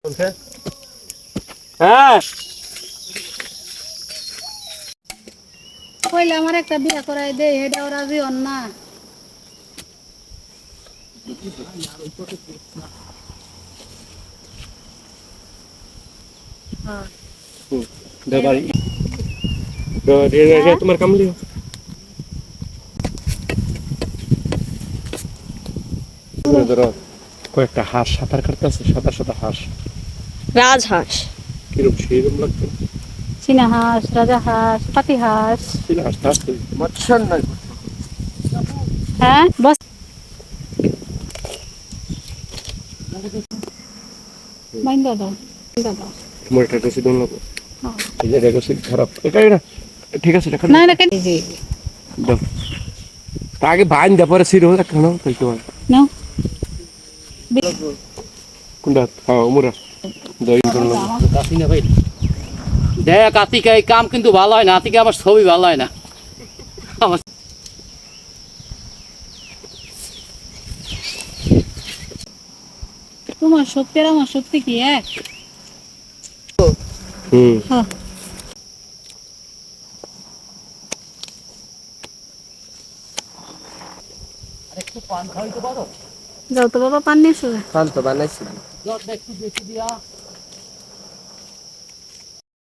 হ্যাঁ কইলে আমার একটা বিয়া করাই দে, এটা ওরা জীবন না। বাড়ি তোমার কামলি ধরো কয়েকটা হাঁস সাঁতার কাটতেছে, সাঁতার সাঁতার হাঁস, রাজহাঁস। কিরকম সেইরকম লাগতো। চীনা হাঁস, রাজা হাঁস, পাতি হাঁস। মৎস্যান নাই হ্যাঁ বস বাইন্দা দাও, বাইন্দা দাও। তোমার এটা কাছে দোন লাগো, এই যে এটা কাছে খারাপ, এটা ঠিক আছে দেখা না না কেন জি দাও। তা আগে বাইন দে পরে সির হয়ে কেন তাই তোমার নাও কোনটা? হ্যাঁ মুরা দই করলাম কাশি না ভাই দেখ আতিকা এই কাম কিন্তু ভালো হয় না, আতিকা আমার ছবি ভালো হয় না আমার। তোমার শক্তি আর আমার শক্তি কি এক? হ্যাঁ আরেকটু পান খাওয়াইতে পারো? যাও তো বাবা, পান নিয়ে এসো। পান তো বানাইছি। একটু বেশি দিয়া